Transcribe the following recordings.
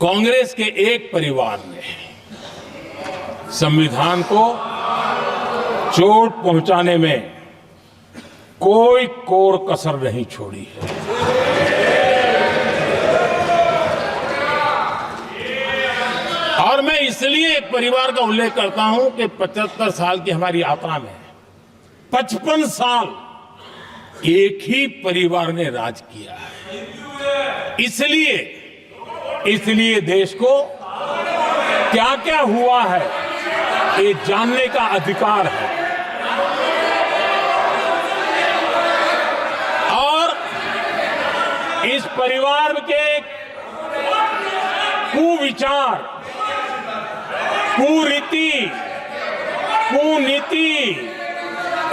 कांग्रेस के एक परिवार ने संविधान को चोट पहुंचाने में कोई कोर कसर नहीं छोड़ी है। और मैं इसलिए एक परिवार का उल्लेख करता हूं कि 75 साल की हमारी यात्रा में 55 साल एक ही परिवार ने राज किया है। इसलिए देश को क्या क्या हुआ है ये जानने का अधिकार है। और इस परिवार के कुविचार, कुरीति, कुनीति,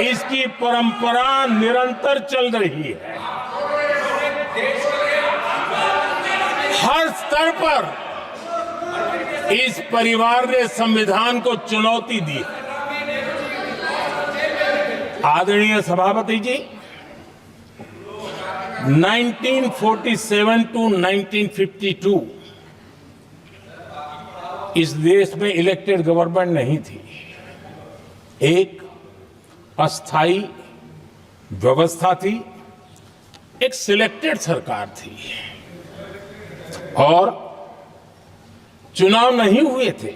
इसकी परंपरा निरंतर चल रही है। हर स्तर पर इस परिवार ने संविधान को चुनौती दी। आदरणीय सभापति जी, 1947 टू 1952 इस देश में इलेक्टेड गवर्नमेंट नहीं थी। एक अस्थाई व्यवस्था थी, एक सिलेक्टेड सरकार थी और चुनाव नहीं हुए थे।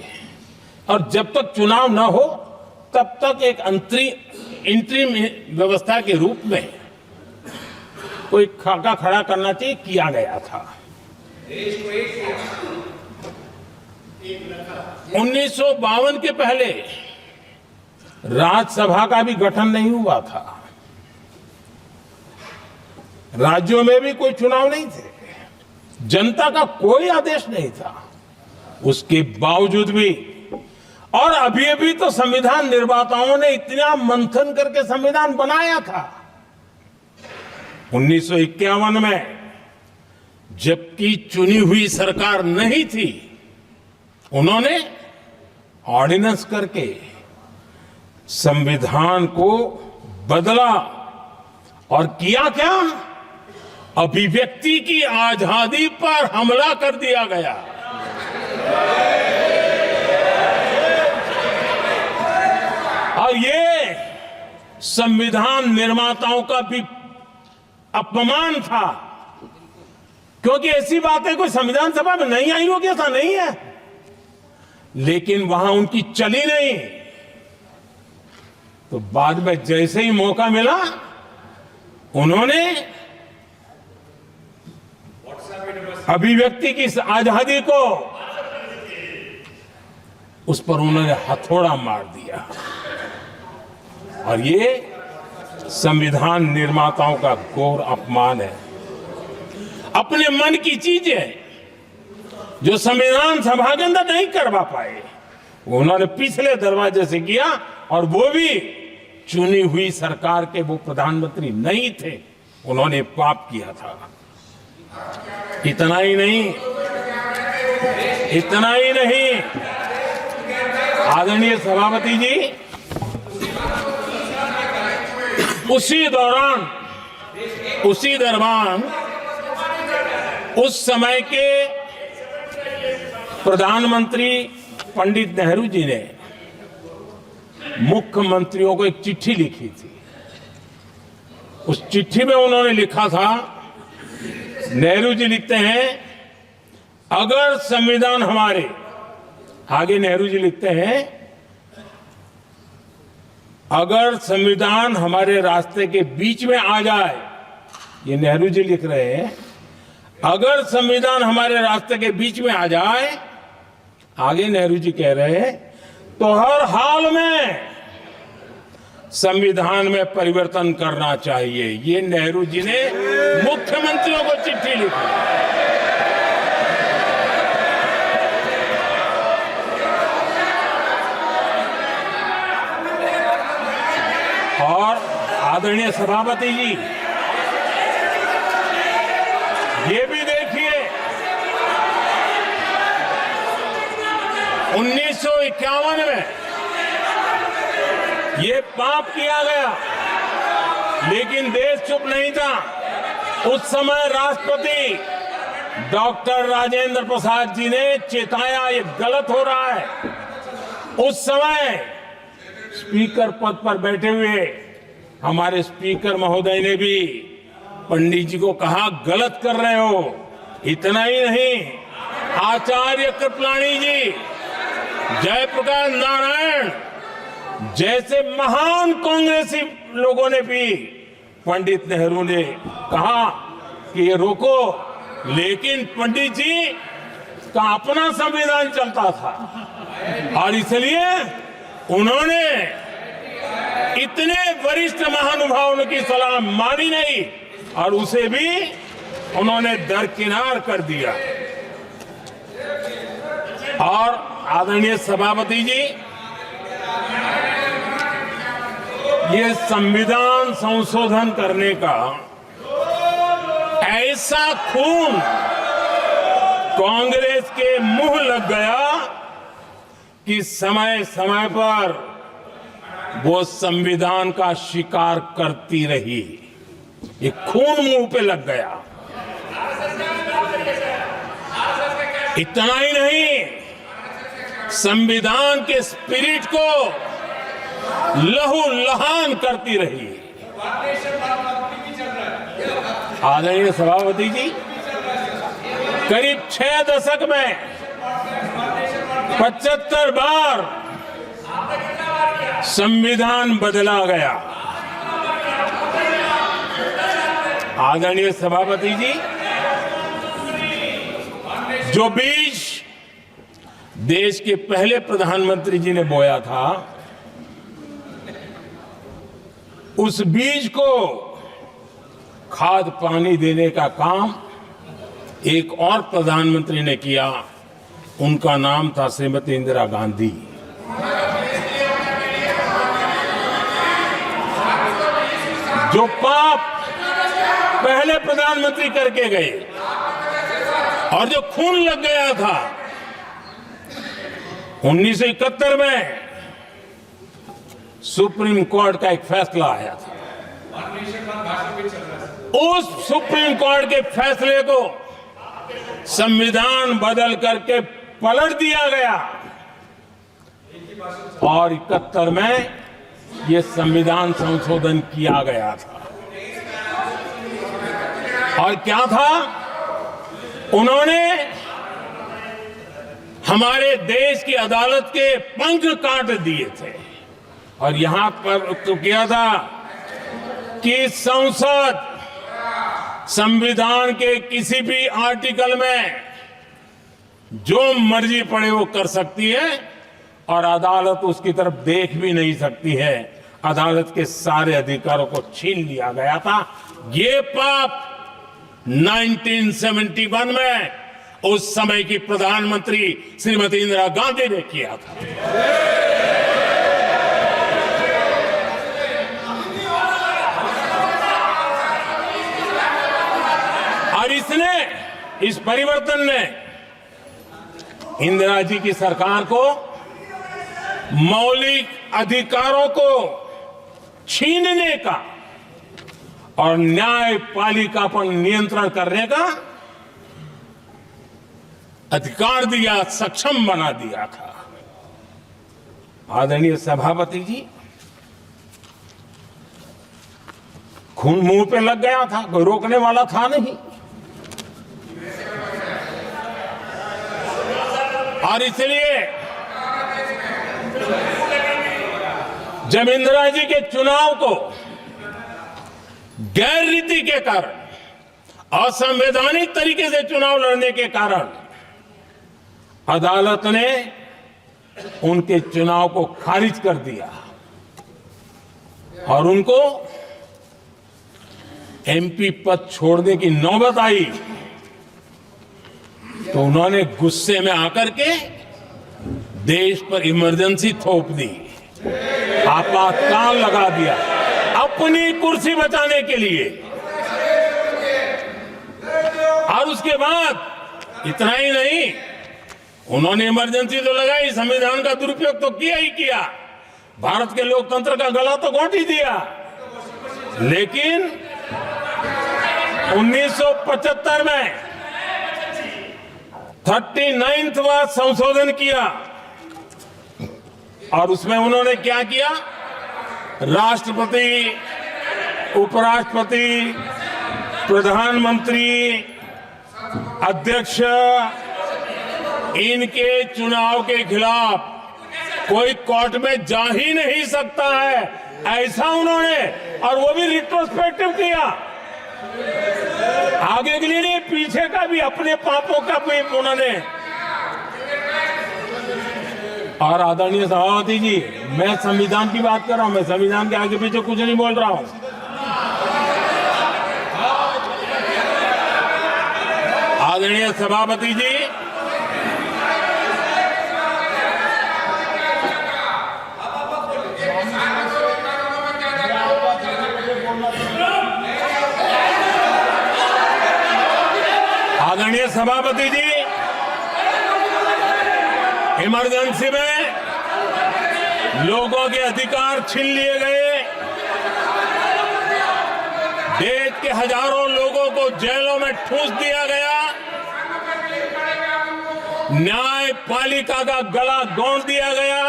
और जब तक चुनाव न हो तब तक एक इंटरिम व्यवस्था के रूप में कोई खाका खड़ा करना चाहिए, किया गया था। 1952 के पहले राज्यसभा का भी गठन नहीं हुआ था, राज्यों में भी कोई चुनाव नहीं थे, जनता का कोई आदेश नहीं था। उसके बावजूद भी, और अभी तो संविधान निर्माताओं ने इतना मंथन करके संविधान बनाया था। 1951 में जबकि चुनी हुई सरकार नहीं थी, उन्होंने ऑर्डिनेंस करके संविधान को बदला और किया क्या? अभिव्यक्ति की आजादी पर हमला कर दिया गया। और ये संविधान निर्माताओं का भी अपमान था, क्योंकि ऐसी बातें कोई संविधान सभा में नहीं आई होगी, ऐसा नहीं है, लेकिन वहां उनकी चली नहीं। तो बाद में जैसे ही मौका मिला, उन्होंने अभिव्यक्ति की आजादी को, उस पर उन्होंने हथौड़ा मार दिया। और ये संविधान निर्माताओं का घोर अपमान है। अपने मन की चीजें जो संविधान सभा के अंदर नहीं करवा पाए, उन्होंने पिछले दरवाजे से किया, और वो भी चुनी हुई सरकार के वो प्रधानमंत्री नहीं थे, उन्होंने पाप किया था। इतना ही नहीं, आदरणीय सभापति जी, उसी दौरान उस समय के प्रधानमंत्री पंडित नेहरू जी ने मुख्यमंत्रियों को एक चिट्ठी लिखी थी। उस चिट्ठी में उन्होंने लिखा था, नेहरू जी लिखते हैं, अगर संविधान हमारे, आगे नेहरू जी लिखते हैं, अगर संविधान हमारे रास्ते के बीच में आ जाए, ये नेहरू जी लिख रहे हैं, अगर संविधान हमारे रास्ते के बीच में आ जाए, आगे नेहरू जी कह रहे हैं, तो हर हाल में संविधान में परिवर्तन करना चाहिए। ये नेहरू जी ने मुख्यमंत्रियों को चिट्ठी लिखी। और आदरणीय सभापति जी, ये भी देखिए, 1951 में ये पाप किया गया, लेकिन देश चुप नहीं था। उस समय राष्ट्रपति डॉक्टर राजेंद्र प्रसाद जी ने चेताया ये गलत हो रहा है। उस समय स्पीकर पद पर बैठे हुए हमारे स्पीकर महोदय ने भी पंडित जी को कहा, गलत कर रहे हो। इतना ही नहीं, आचार्य कृपलानी जी, जयप्रकाश नारायण जैसे महान कांग्रेसी लोगों ने भी पंडित नेहरू ने कहा कि ये रोको, लेकिन पंडित जी का अपना संविधान चलता था और इसलिए उन्होंने इतने वरिष्ठ महानुभावों की सलाह मानी नहीं और उसे भी उन्होंने दरकिनार कर दिया। और आदरणीय सभापति जी, ये संविधान संशोधन करने का ऐसा खून कांग्रेस के मुंह लग गया कि समय समय पर वो संविधान का शिकार करती रही। ये खून मुंह पे लग गया। इतना ही नहीं, संविधान के स्पिरिट को लहू लहान करती रही। आदरणीय सभापति जी, करीब 6 दशक में 75 बार संविधान बदला गया। आदरणीय सभापति जी, जो बीज देश के पहले प्रधानमंत्री जी ने बोया था, उस बीज को खाद पानी देने का काम एक और प्रधानमंत्री ने किया। उनका नाम था श्रीमती इंदिरा गांधी। जो पाप पहले प्रधानमंत्री करके गए और जो खून लग गया था 1971 में, सुप्रीम कोर्ट का एक फैसला आया था। उस सुप्रीम कोर्ट के फैसले को संविधान बदल करके पलट दिया गया और 71 में ये संविधान संशोधन किया गया था। और क्या था, उन्होंने हमारे देश की अदालत के पंख काट दिए थे और यहां पर तो किया था कि संसद संविधान के किसी भी आर्टिकल में जो मर्जी पड़े वो कर सकती है और अदालत उसकी तरफ देख भी नहीं सकती है। अदालत के सारे अधिकारों को छीन लिया गया था। ये पाप 1971 में उस समय की प्रधानमंत्री श्रीमती इंदिरा गांधी ने किया था। और इस परिवर्तन ने इंदिरा जी की सरकार को मौलिक अधिकारों को छीनने का और न्यायपालिका पर नियंत्रण करने का अधिकार दिया, सक्षम बना दिया था। आदरणीय सभापति जी, खून मुंह पे लग गया था, कोई रोकने वाला था नहीं। और इसलिए जब इंदिरा जी के चुनाव को गैर रीति के कारण, असंवैधानिक तरीके से चुनाव लड़ने के कारण अदालत ने उनके चुनाव को खारिज कर दिया और उनको एमपी पद छोड़ने की नौबत आई, तो उन्होंने गुस्से में आकर के देश पर इमरजेंसी थोप दी, आपातकाल लगा दिया अपनी कुर्सी बचाने के लिए। और उसके बाद इतना ही नहीं, उन्होंने इमरजेंसी तो लगाई, संविधान का दुरुपयोग तो किया ही किया, भारत के लोकतंत्र का गला तो घोंट ही दिया। लेकिन 1975 में 39वां संशोधन किया और उसमें उन्होंने क्या किया? राष्ट्रपति, उपराष्ट्रपति, प्रधानमंत्री, अध्यक्ष, इनके चुनाव के खिलाफ कोई कोर्ट में जा ही नहीं सकता है, ऐसा उन्होंने, और वो भी रिट्रोस्पेक्टिव किया। आगे के लिए नहीं, पीछे का भी, अपने पापों का भी उन्होंने। और आदरणीय सभापति जी, मैं संविधान की बात कर रहा हूं, मैं संविधान के आगे पीछे कुछ नहीं बोल रहा हूं। आदरणीय सभापति जी, आदरणीय सभापति जी, इमरजेंसी में लोगों के अधिकार छीन लिए गए, देश के हजारों लोगों को जेलों में ठूंस दिया गया, न्यायपालिका का गला दौड़ दिया गया,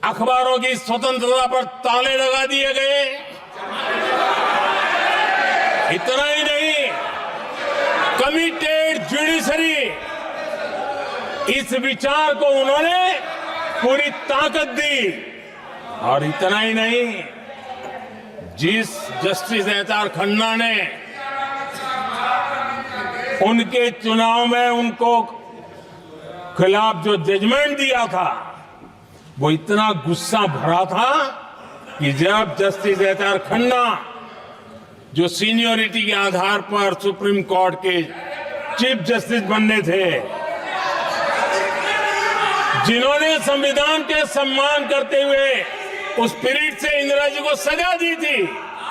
अखबारों की स्वतंत्रता पर ताले लगा दिए गए। इतना ही नहीं, कमिटेड जुडिशरी, इस विचार को उन्होंने पूरी ताकत दी। और इतना ही नहीं, जिस जस्टिस एच.आर. खन्ना ने उनके चुनाव में उनको खिलाफ जो जजमेंट दिया था, वो इतना गुस्सा भरा था कि जब जस्टिस एच.आर. खन्ना, जो सीनियरिटी के आधार पर सुप्रीम कोर्ट के चीफ जस्टिस बनने थे, जिन्होंने संविधान के सम्मान करते हुए उस पीरियड से इंदिरा जी को सजा दी थी,